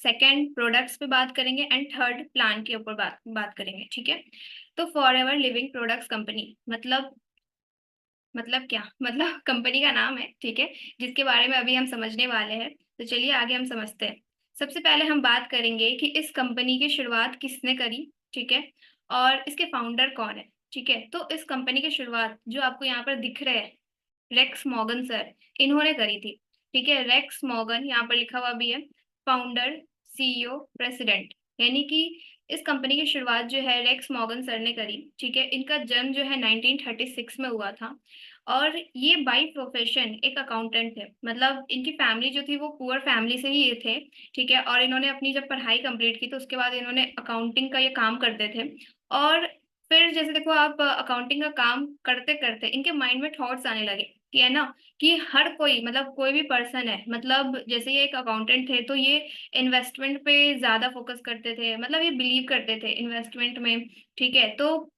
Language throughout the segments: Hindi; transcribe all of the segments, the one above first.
सेकंड प्रोडक्ट्स पे बात करेंगे एंड थर्ड प्लान के ऊपर बात करेंगे। ठीक है, तो फॉरएवर लिविंग प्रोडक्ट्स कंपनी मतलब क्या मतलब कंपनी का नाम है, ठीक है, जिसके बारे में अभी हम समझने वाले हैं। तो चलिए आगे हम समझते हैं। सबसे पहले हम बात करेंगे कि इस कंपनी की शुरुआत किसने करी, ठीक है, और इसके फाउंडर कौन है। ठीक है, तो इस कंपनी की शुरुआत जो आपको यहाँ पर दिख रहे हैं, रेक्स मॉर्गन सर, इन्होंने करी थी। ठीक है, रेक्स मॉर्गन यहाँ पर लिखा हुआ भी है, फाउंडर, सीईओ, प्रेसिडेंट, यानी कि इस कंपनी की शुरुआत जो है रेक्स मॉर्गन सर ने करी। ठीक है, इनका जन्म जो है 1936 में हुआ था और ये बाय प्रोफेशन एक अकाउंटेंट थे। मतलब इनकी फैमिली जो थी वो पुअर फैमिली से ही ये थे। ठीक है, और इन्होंने अपनी जब पढ़ाई कंप्लीट की तो उसके बाद इन्होंने अकाउंटिंग का ये काम करते थे। और फिर जैसे देखो आप अकाउंटिंग का काम करते करते इनके माइंड में थॉट्स आने लगे कि है ना, कि हर कोई मतलब कोई भी पर्सन है, मतलब जैसे ये एक अकाउंटेंट थे तो ये इन्वेस्टमेंट पे ज्यादा फोकस करते थे, मतलब ये बिलीव करते थे इन्वेस्टमेंट में। ठीक है, तो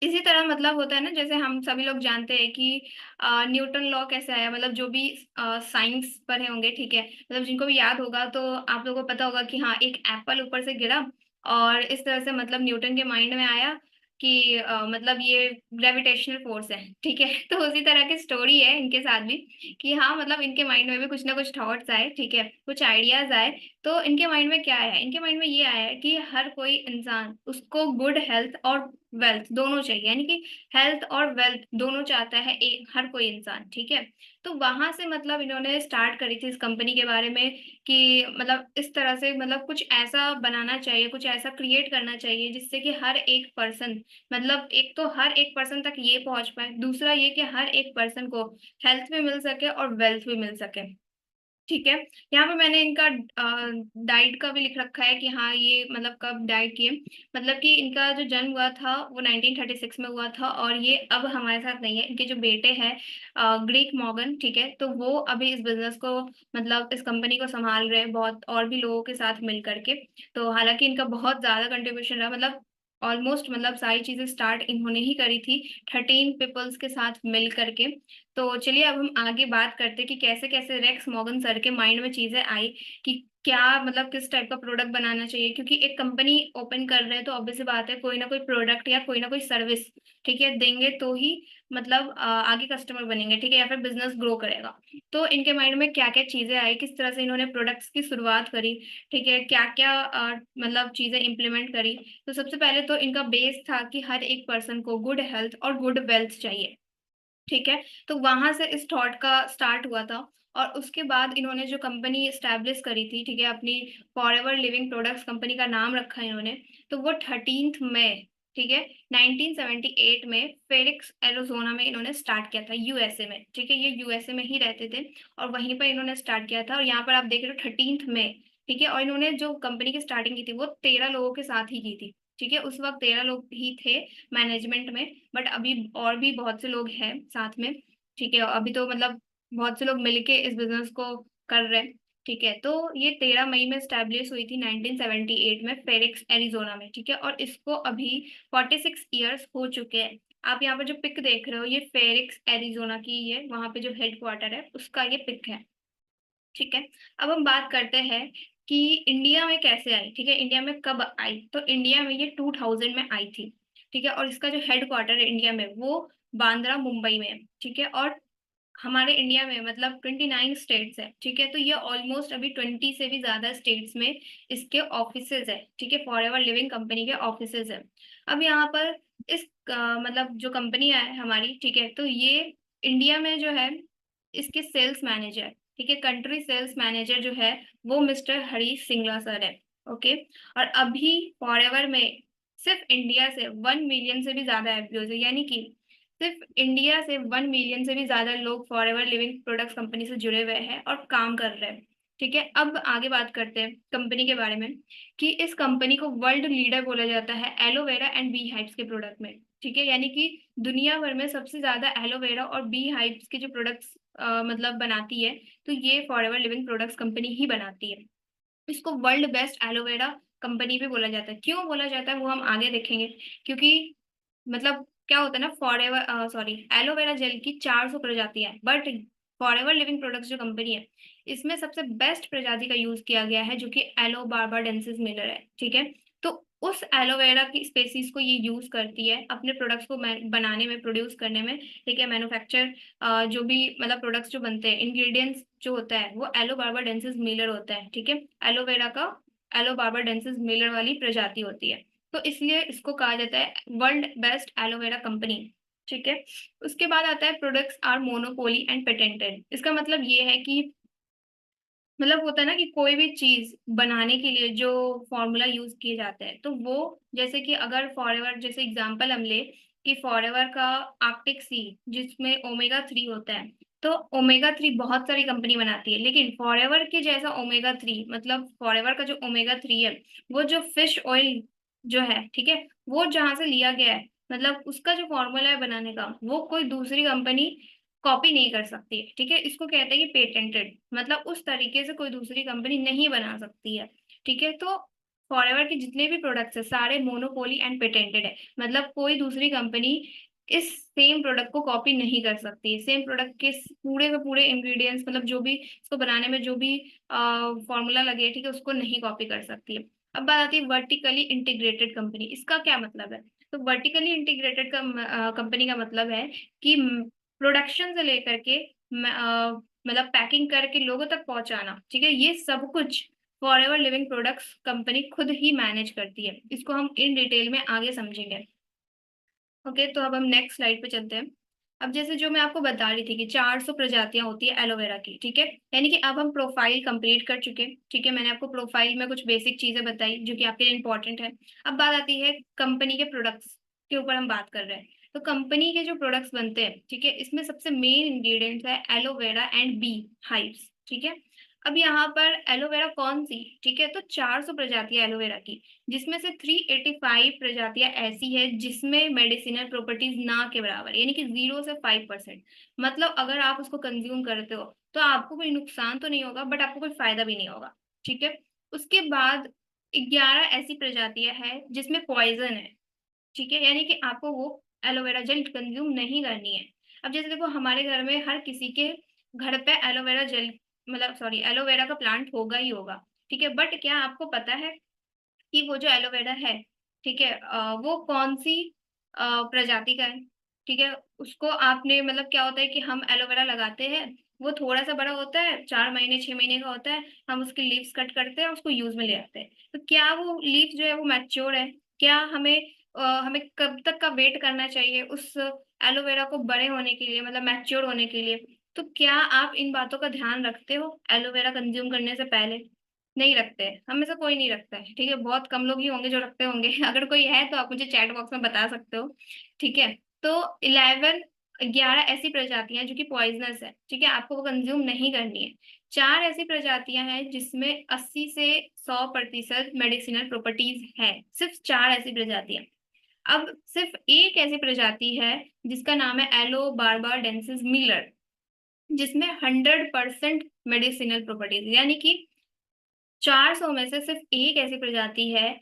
इसी तरह मतलब होता है ना, जैसे हम सभी लोग जानते हैं कि न्यूटन लॉ कैसे आया, मतलब जो भी साइंस पढ़े होंगे, ठीक है, मतलब जिनको भी याद होगा तो आप लोगों को पता होगा कि हाँ एक एप्पल ऊपर से गिरा और इस तरह से मतलब न्यूटन के माइंड में आया कि मतलब ये ग्रेविटेशनल फोर्स है। ठीक है तो उसी तरह की स्टोरी है इनके साथ भी कि हाँ मतलब इनके माइंड में भी कुछ ना कुछ थॉट्स आए, ठीक है, कुछ आइडियाज आए। तो इनके माइंड में क्या आया है, इनके माइंड में ये आया है कि हर कोई इंसान उसको गुड हेल्थ और वेल्थ दोनों चाहिए, यानी कि हेल्थ और वेल्थ दोनों चाहता है एक हर कोई इंसान। ठीक है, तो वहां से मतलब इन्होंने स्टार्ट करी थी इस कंपनी के बारे में कि मतलब इस तरह से मतलब कुछ ऐसा बनाना चाहिए, कुछ ऐसा क्रिएट करना चाहिए जिससे कि हर एक पर्सन, मतलब एक तो हर एक पर्सन तक ये पहुंच पाए, दूसरा ये कि हर एक पर्सन को हेल्थ भी मिल सके और वेल्थ भी मिल सके। ठीक है, यहाँ पे मैंने इनका डाइट का भी लिख रखा है कि हाँ ये मतलब कब डाइट किए, मतलब कि इनका जो जन्म हुआ था वो 1936 में हुआ था और ये अब हमारे साथ नहीं है। इनके जो बेटे हैं ग्रेग मॉर्गन, ठीक है, तो वो अभी इस बिजनेस को मतलब इस कंपनी को संभाल रहे हैं बहुत और भी लोगों के साथ मिल करके। तो हालांकि इनका बहुत ज्यादा कंट्रीब्यूशन रहा, मतलब ऑलमोस्ट मतलब सारी चीजें स्टार्ट इन्होंने ही करी थी 13 पीपल्स के साथ मिल करके। तो चलिए अब हम आगे बात करते हैं कि कैसे कैसे रेक्स मॉर्गन सर के माइंड में चीजें आई कि क्या मतलब किस टाइप का प्रोडक्ट बनाना चाहिए, क्योंकि एक कंपनी ओपन कर रहे हैं तो ऑब्वियस सी बात है कोई ना कोई प्रोडक्ट या कोई ना कोई सर्विस, ठीक है, देंगे तो ही मतलब आगे कस्टमर बनेंगे, ठीक है, या फिर बिजनेस ग्रो करेगा। तो इनके माइंड में क्या क्या चीजें आई, किस तरह से इन्होंने प्रोडक्ट्स की शुरुआत करी, ठीक है, क्या क्या मतलब चीजें इंप्लीमेंट करी। तो सबसे पहले तो इनका बेस था कि हर एक पर्सन को गुड हेल्थ और गुड वेल्थ चाहिए। ठीक है, तो वहां से इस थॉट का स्टार्ट हुआ था और उसके बाद इन्होंने जो कंपनी एस्टैब्लिश करी थी, ठीक है, अपनी फॉरएवर लिविंग प्रोडक्ट्स कंपनी का नाम रखा है इन्होंने, तो वो 13 मई, ठीक है, 1978 में फेरिक्स एरिजोना में इन्होंने स्टार्ट किया था, यूएसए में। ठीक है, ये यूएसए में ही रहते थे और वहीं पर इन्होंने स्टार्ट किया था और यहाँ पर आप देख रहे हो 13 मई। ठीक है, और इन्होंने जो कंपनी की स्टार्टिंग की थी वो 13 लोगों के साथ ही की थी। ठीक है, उस वक्त 13 लोग ही थे मैनेजमेंट में, बट अभी और भी बहुत से लोग हैं साथ में। ठीक है, अभी तो मतलब बहुत से लोग मिलके इस बिजनेस को कर रहे हैं। ठीक है, तो ये 13 मई में स्टैब्लिश हुई थी 1978 में फेरिक्स एरिजोना में। ठीक है, और इसको अभी 46 ईयर्स हो चुके हैं। आप यहाँ पर जो पिक देख रहे हो ये फेरिक्स एरिजोना की, ये वहां पे जो हेडक्वार्टर है उसका ये पिक है। ठीक है, अब हम बात करते हैं कि इंडिया में कैसे आई। ठीक है, इंडिया में कब आई, तो इंडिया में ये 2000 में आई थी। ठीक है, और इसका जो हेडक्वार्टर है इंडिया में वो बांद्रा मुंबई में है। ठीक है, और हमारे इंडिया में मतलब 29 स्टेट्स है। ठीक है, तो ये ऑलमोस्ट अभी 20 से भी ज्यादा स्टेट्स में इसके ऑफिसेज है। ठीक है, फॉरएवर लिविंग कंपनी के ऑफिसेज है। अब यहाँ पर इस मतलब जो कंपनी है हमारी, ठीक है, तो ये इंडिया में जो है इसके सेल्स मैनेजर, ठीक है, कंट्री सेल्स मैनेजर जो है वो मिस्टर हरीश सिंगला सर है। ओके, और अभी फॉरएवर में सिर्फ इंडिया से 1 मिलियन से भी ज्यादा एम्प्लॉयज है, यानी कि सिर्फ इंडिया से 1 मिलियन से भी ज्यादा लोग फॉरएवर लिविंग प्रोडक्ट्स कंपनी से जुड़े हुए हैं और काम कर रहे हैं। ठीक है, अब आगे बात करते हैं कंपनी के बारे में कि इस कंपनी को वर्ल्ड लीडर बोला जाता है एलोवेरा एंड बी हाइव्स के प्रोडक्ट में। ठीक है, यानी कि दुनिया भर में सबसे ज्यादा एलोवेरा और बी हाइव्स के जो प्रोडक्ट्स मतलब बनाती है, तो ये फॉरएवर लिविंग प्रोडक्ट्स कंपनी ही बनाती है। इसको वर्ल्ड बेस्ट एलोवेरा कंपनी भी बोला जाता है। क्यों बोला जाता है वो हम आगे देखेंगे, क्योंकि मतलब क्या होता है ना, फॉरएवर सॉरी एलोवेरा जेल की 400 प्रजातियां हैं, बट फॉरएवर लिविंग प्रोडक्ट्स जो कंपनी है, इसमें सबसे बेस्ट प्रजाति का यूज किया गया है जो कि एलो बार्बाडेंसिस मिलर है, ठीक है। तो उस एलोवेरा की स्पेसीज को ये यूज करती है अपने प्रोडक्ट्स को बनाने में, प्रोड्यूस करने में, ठीक है। मैन्युफैक्चर जो भी मतलब प्रोडक्ट्स जो बनते हैं, इंग्रेडिएंट्स जो होता है वो एलो बार्बाडेंसिस मिलर होता है, ठीक है। एलोवेरा का एलो बार्बाडेंसिस मिलर वाली प्रजाति होती है, तो इसलिए इसको कहा जाता है वर्ल्ड बेस्ट एलोवेरा कंपनी, ठीक है। उसके बाद आता है products are monopoly and patented. इसका मतलब ये है कि मतलब होता है ना कि कोई भी चीज बनाने के लिए जो फॉर्मूला यूज किए जाते हैं, तो वो जैसे कि अगर फॉरएवर जैसे एग्जांपल हम ले कि फॉरएवर का आर्कटिक सी जिसमें ओमेगा 3 होता है, तो ओमेगा 3 बहुत सारी कंपनी बनाती है, लेकिन फॉरएवर के जैसा ओमेगा 3 मतलब फॉरएवर का जो ओमेगा 3 है वो जो फिश ऑयल जो है, ठीक है, वो जहां से लिया गया है, मतलब उसका जो फॉर्मूला है बनाने का, वो कोई दूसरी कंपनी कॉपी नहीं कर सकती है, ठीक है। इसको कहते हैं कि पेटेंटेड, मतलब उस तरीके से कोई दूसरी कंपनी नहीं बना सकती है, ठीक है। तो फॉरएवर के जितने भी प्रोडक्ट्स है सारे मोनोपोली एंड पेटेंटेड है, मतलब कोई दूसरी कंपनी इस सेम प्रोडक्ट को कॉपी नहीं कर सकती है। सेम प्रोडक्ट के पूरे के पूरे इंग्रेडिएंट्स मतलब जो भी इसको बनाने में जो भी फॉर्मूला लगे, ठीक है, उसको नहीं कॉपी कर सकती है। अब बात आती है वर्टिकली इंटीग्रेटेड कंपनी। इसका क्या मतलब है? तो वर्टिकली इंटीग्रेटेड कंपनी का मतलब है कि प्रोडक्शन से लेकर के मतलब पैकिंग करके लोगों तक पहुंचाना, ठीक है, ये सब कुछ फॉरएवर लिविंग प्रोडक्ट्स कंपनी खुद ही मैनेज करती है। इसको हम इन डिटेल में आगे समझेंगे। ओके, तो अब हम नेक्स्ट स्लाइड पे चलते हैं। अब जैसे जो मैं आपको बता रही थी कि 400 प्रजातियां होती है एलोवेरा की, ठीक है, यानी कि अब हम प्रोफाइल कंप्लीट कर चुके हैं, ठीक है। मैंने आपको प्रोफाइल में कुछ बेसिक चीजें बताई जो कि आपके लिए इंपॉर्टेंट है। अब बात आती है कंपनी के प्रोडक्ट्स के ऊपर हम बात कर रहे हैं। तो कंपनी के जो प्रोडक्ट्स बनते हैं, ठीक है, इसमें सबसे मेन इंग्रेडिएंट्स है एलोवेरा एंड बी हाइव्स, ठीक है। अब यहाँ पर एलोवेरा कौन सी, ठीक है, तो 400 प्रजातियां एलोवेरा की, जिसमें से 385 प्रजातियां ऐसी है जिसमें मेडिसिनल प्रॉपर्टीज ना के बराबर, यानी कि 0 से 5%। मतलब अगर आप उसको कंज्यूम करते हो तो आपको कोई नुकसान तो नहीं होगा, बट आपको कोई फायदा भी नहीं होगा, ठीक है। उसके बाद 11 ऐसी प्रजातियां हैं जिसमें पॉइजन है, ठीक है, यानी कि आपको वो एलोवेरा जेल कंज्यूम नहीं करनी है। अब जैसे देखो हमारे घर में हर किसी के घर पे एलोवेरा जेल मतलब सॉरी एलोवेरा का प्लांट होगा ही होगा, ठीक है। बट क्या आपको पता है कि वो जो एलोवेरा है, ठीक है, वो कौन सी प्रजाति का है, ठीक है। उसको आपने मतलब क्या होता है कि हम एलोवेरा लगाते हैं, वो थोड़ा सा बड़ा होता है, 4 महीने 6 महीने का होता है, हम उसकी लीव्स कट करते हैं, उसको यूज में ले आते हैं। तो क्या वो लीफ जो है वो मैच्योर है? क्या हमें कब तक का वेट करना चाहिए उस एलोवेरा को बड़े होने के लिए, मतलब मैच्योर होने के लिए? तो क्या आप इन बातों का ध्यान रखते हो एलोवेरा कंज्यूम करने से पहले? नहीं रखते हैं, हम में से कोई नहीं रखता है, ठीक है। बहुत कम लोग ही होंगे जो रखते होंगे अगर कोई है तो आप मुझे चैट बॉक्स में बता सकते हो, ठीक है। तो 11 ऐसी प्रजातियां हैं जो कि पॉइजनस है, ठीक है, आपको वो कंज्यूम नहीं करनी है। 4 ऐसी प्रजातियां हैं जिसमें 80 से 100% मेडिसिनल प्रॉपर्टीज है, सिर्फ 4 ऐसी प्रजातियां। अब सिर्फ एक ऐसी प्रजाति है जिसका नाम है एलो बार्बाडेंसिस मिलर, जिसमें 100% मेडिसिनल प्रॉपर्टीज, यानी कि 400 में से सिर्फ एक ऐसी प्रजाति है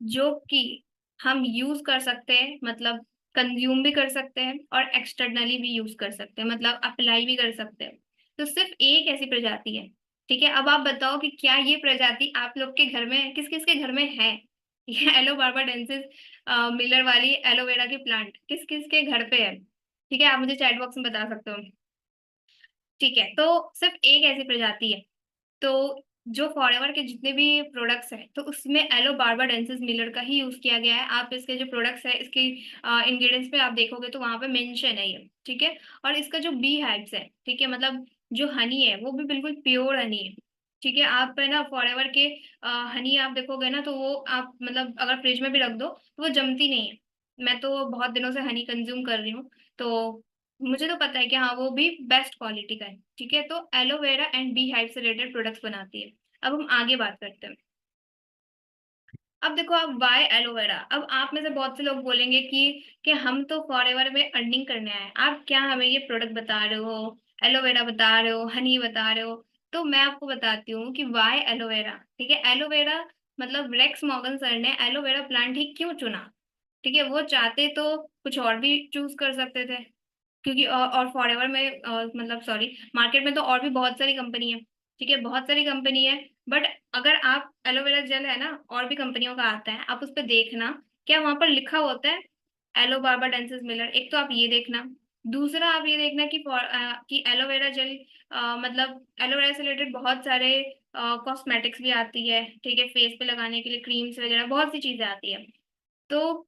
जो कि हम यूज कर सकते हैं, मतलब कंज्यूम भी कर सकते हैं और एक्सटर्नली भी यूज कर सकते हैं, मतलब अप्लाई भी कर सकते हैं। तो सिर्फ एक ऐसी प्रजाति है, ठीक है। अब आप बताओ कि क्या ये प्रजाति आप लोग के घर में किस किस के घर में है? ये एलो बार्बाडेंसिस मिलर वाली एलोवेरा की प्लांट किस किस के घर पे है? ठीक है, आप मुझे चैट बॉक्स में बता सकते हो, ठीक है। तो सिर्फ एक ऐसी प्रजाति है। तो जो फॉरएवर के जितने भी प्रोडक्ट्स हैं तो उसमें एलो बार्बाडेंसिस मिलर का ही यूज किया गया है। आप इसके जो प्रोडक्ट्स है इसके इंग्रेडिएंट्स पे आप देखोगे तो वहां पे मेंशन है ये, ठीक है। और इसका जो बी हाइव्स है, ठीक है, मतलब जो हनी है वो भी बिल्कुल प्योर हनी है, ठीक है। आप है ना फॉरएवर के हनी आप देखोगे ना तो वो आप मतलब अगर फ्रिज में भी रख दो तो वो जमती नहीं है। मैं तो बहुत दिनों से हनी कंज्यूम कर रही हूँ, तो मुझे तो पता है कि हाँ वो भी बेस्ट क्वालिटी का है, ठीक है। तो एलोवेरा एंड बी हाइव से रिलेटेड प्रोडक्ट्स बनाती है। अब हम आगे बात करते हैं। अब देखो आप वाई एलोवेरा, अब आप में से बहुत से लोग बोलेंगे कि हम तो फॉरएवर में अर्निंग करने आए हैं, आप क्या हमें ये प्रोडक्ट बता रहे हो, एलोवेरा बता रहे हो, हनी बता रहे हो? तो मैं आपको बताती हूँ कि वाई एलोवेरा, ठीक है। एलोवेरा मतलब रेक्स मॉर्गन सर ने एलोवेरा प्लांट ही क्यों चुना, ठीक है। वो चाहते तो कुछ और भी चूज कर सकते थे, क्योंकि और फॉरएवर में मतलब सॉरी, मार्केट में तो और भी बहुत सारी कंपनी है, ठीक है, बहुत सारी कंपनी है। बट अगर आप एलोवेरा जेल है ना, और भी कंपनियों का आता है, आप उस पर देखना क्या वहां पर लिखा होता है एलो बार्बाडेंसिस मिलर। एक तो आप ये देखना, दूसरा आप ये देखना कि कि एलोवेरा जेल मतलब एलोवेरा से रिलेटेड बहुत सारे कॉस्मेटिक्स भी आती है, ठीक है, फेस पे लगाने के लिए क्रीम्स वगैरह बहुत सी चीजें आती है। तो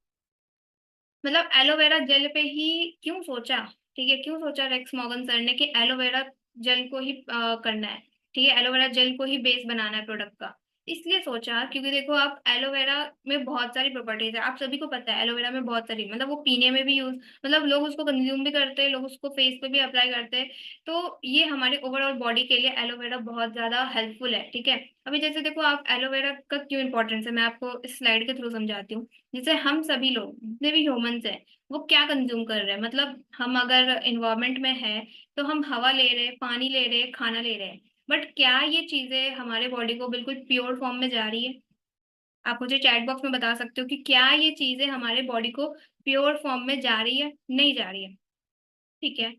मतलब एलोवेरा जेल पे ही क्यों सोचा, ठीक है, क्यों सोचा रेक्स मॉर्गन सर ने कि एलोवेरा जेल को ही करना है, ठीक है, एलोवेरा जेल को ही बेस बनाना है प्रोडक्ट का। इसलिए सोचा क्योंकि देखो आप एलोवेरा में बहुत सारी प्रॉपर्टीज है, आप सभी को पता है एलोवेरा में बहुत सारी, मतलब वो पीने में भी यूज, मतलब लोग उसको कंज्यूम भी करते हैं, लोग उसको फेस पे भी अप्लाई करते हैं। तो ये हमारे ओवरऑल बॉडी के लिए एलोवेरा बहुत ज्यादा हेल्पफुल है, ठीक है। अभी जैसे देखो आप एलोवेरा का क्यों इंपॉर्टेंस है, मैं आपको इस स्लाइड के थ्रू समझाती हूँ। जैसे हम सभी लोग जितने भी ह्यूमंस हैं वो क्या कंज्यूम कर रहे हैं, मतलब हम अगर इन्वायरमेंट में है तो हम हवा ले रहे हैं, पानी ले रहे हैं, खाना ले रहे हैं। बट क्या ये चीजें हमारे बॉडी को बिल्कुल प्योर फॉर्म में जा रही है? आप मुझे चैट बॉक्स में बता सकते हो कि क्या ये चीजें हमारे बॉडी को प्योर फॉर्म में जा रही है? नहीं जा रही है, ठीक है,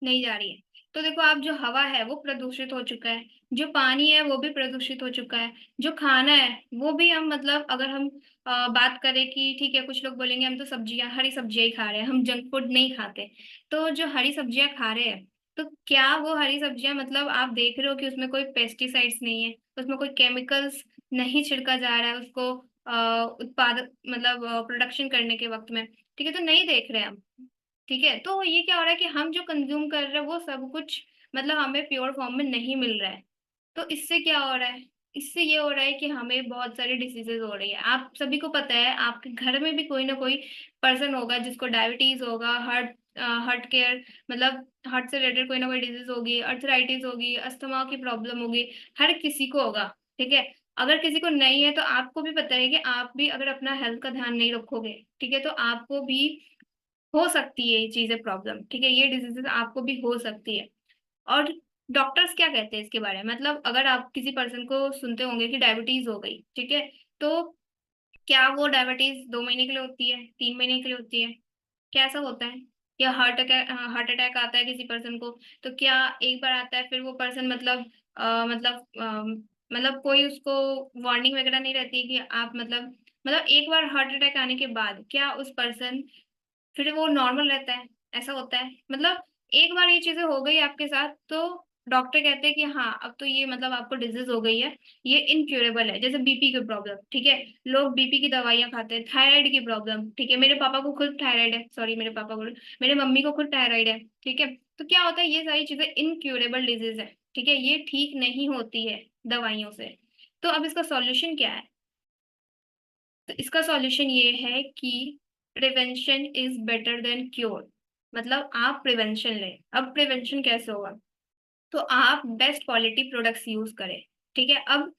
नहीं जा रही है। तो देखो आप, जो हवा है वो प्रदूषित हो चुका है, जो पानी है वो भी प्रदूषित हो चुका है, जो खाना है वो भी हम, मतलब अगर हम बात करें कि ठीक है, कुछ लोग बोलेंगे हम तो सब्जियां, हरी सब्जियां ही खा रहे हैं, हम जंक फूड नहीं खाते। तो जो हरी सब्जियां खा रहे हैं, तो क्या वो हरी सब्जियां, मतलब आप देख रहे हो कि उसमें कोई पेस्टिसाइड्स नहीं है, उसमें कोई केमिकल्स नहीं छिड़का जा रहा है उसको उत्पादक, मतलब प्रोडक्शन करने के वक्त में, ठीक है, तो नहीं देख रहे हैं हम। ठीक है, तो ये क्या हो रहा है कि हम जो कंज्यूम कर रहे हैं वो सब कुछ, मतलब हमें प्योर फॉर्म में नहीं मिल रहा है। तो इससे क्या हो रहा है, इससे ये हो रहा है कि हमें बहुत सारी डिसीजेज हो रही है। आप सभी को पता है आपके घर में भी कोई ना कोई पर्सन होगा जिसको डायबिटीज होगा, हार्ट केयर, मतलब हार्ट से रिलेटेड कोई ना कोई डिजीज होगी, अर्थराइटिस होगी, अस्थमा की प्रॉब्लम होगी, हर किसी को होगा, ठीक है। अगर किसी को नहीं है तो आपको भी पता है कि आप भी अगर अपना हेल्थ का ध्यान नहीं रखोगे, ठीक है, तो आपको भी हो सकती है ये चीजें प्रॉब्लम, ठीक है, ये डिजीजेस आपको भी हो सकती है। और डॉक्टर्स क्या कहते हैं इसके बारे में, मतलब अगर आप किसी पर्सन को सुनते होंगे कि डायबिटीज हो गई, ठीक है, तो क्या वो डायबिटीज 2 महीने के लिए होती है, 3 महीने के लिए होती है? क्या ऐसा होता है? या हार्ट अटैक आता है किसी पर्सन को, तो क्या एक बार आता है फिर वो पर्सन, मतलब मतलब कोई उसको वार्निंग वगैरह नहीं रहती कि आप, मतलब एक बार हार्ट अटैक आने के बाद क्या उस पर्सन, फिर वो नॉर्मल रहता है? ऐसा होता है? मतलब एक बार ये चीजें हो गई आपके साथ तो डॉक्टर कहते हैं कि हाँ अब तो ये, मतलब आपको डिजीज हो गई है, ये इनक्यूरेबल है। जैसे बीपी की प्रॉब्लम, ठीक है, लोग बीपी की दवाइयां खाते हैं, थायराइड की प्रॉब्लम, ठीक है, मेरे पापा को खुद थायराइड है, सॉरी मेरे पापा को, मेरे मम्मी को खुद थायराइड है, ठीक है। तो क्या होता है, ये सारी चीजें इनक्यूरेबल डिजीज है, ठीक है, ये ठीक नहीं होती है दवाइयों से। तो अब इसका सॉल्यूशन क्या है? तो इसका सॉल्यूशन ये है कि prevention is better than cure. मतलब आप प्रिवेंशन लें। अब प्रिवेंशन कैसे होगा? तो आप बेस्ट क्वालिटी प्रोडक्ट्स यूज करें, ठीक है। अब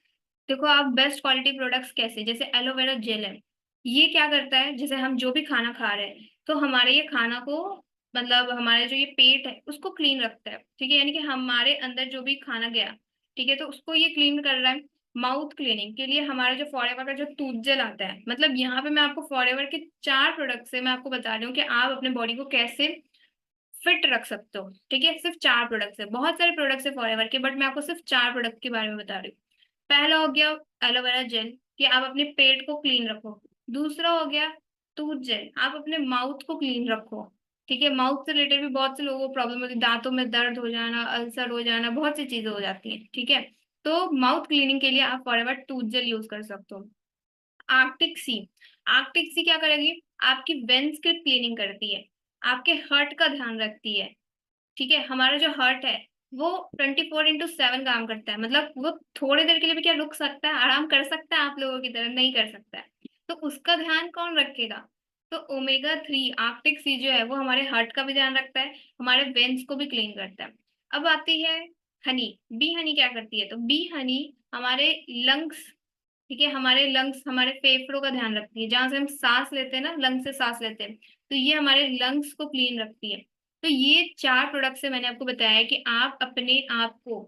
देखो आप बेस्ट क्वालिटी प्रोडक्ट्स कैसे, जैसे एलोवेरा जेल है, ये क्या करता है, जैसे हम जो भी खाना खा रहे हैं तो हमारे ये खाना को, मतलब हमारे जो ये पेट है उसको क्लीन रखता है, ठीक है, यानी कि हमारे अंदर जो भी खाना गया, ठीक है, तो उसको ये क्लीन कर रहा है। माउथ क्लीनिंग के लिए हमारा जो फॉरएवर का जो टूथ जेल आता है, मतलब यहाँ पे मैं आपको फॉरएवर के 4 प्रोडक्ट से मैं आपको बता रही हूँ कि आप अपने बॉडी को कैसे फिट रख सकते हो, ठीक है, सिर्फ 4 प्रोडक्ट है, बहुत सारे प्रोडक्ट्स है फॉरएवर के, बट मैं आपको सिर्फ 4 प्रोडक्ट के बारे में बता रही हूँ। पहला हो गया एलोवेरा जेल, कि आप अपने पेट को क्लीन रखो। दूसरा हो गया टूथ जेल, आप अपने माउथ को क्लीन रखो, ठीक है, माउथ से रिलेटेड भी बहुत से लोगों को प्रॉब्लम होती है, दांतों में दर्द हो जाना, अल्सर हो जाना, बहुत सी चीजें हो जाती हैं, ठीक है। तो माउथ क्लीनिंग के लिए आप फॉरएवर टूथ जेल यूज कर सकते हो। आर्कटिक सी, आर्कटिक सी क्या करेगी, आपकी वेंस की क्लीनिंग करती है, आपके हार्ट का ध्यान रखती है, ठीक है। हमारा जो हार्ट है वो 24/7 काम करता है, मतलब वो थोड़ी देर के लिए भी क्या रुक सकता है, आराम कर सकता है आप लोगों की तरह? नहीं कर सकता है। तो उसका ध्यान कौन रखेगा? तो ओमेगा 3 आर्कटिक सी जो है वो हमारे हार्ट का भी ध्यान रखता है, हमारे वेन्स को भी क्लीन करता है। अब आती है हनी। बी हनी क्या करती है, तो बी हनी हमारे लंग्स, ठीक है, हमारे लंग्स, हमारे फेफड़ों का ध्यान रखती है, जहां से हम सांस लेते हैं ना, लंग्स से सांस लेते हैं, तो ये हमारे लंग्स को क्लीन रखती है। तो ये 4 प्रोडक्ट से मैंने आपको बताया है कि आप अपने आप को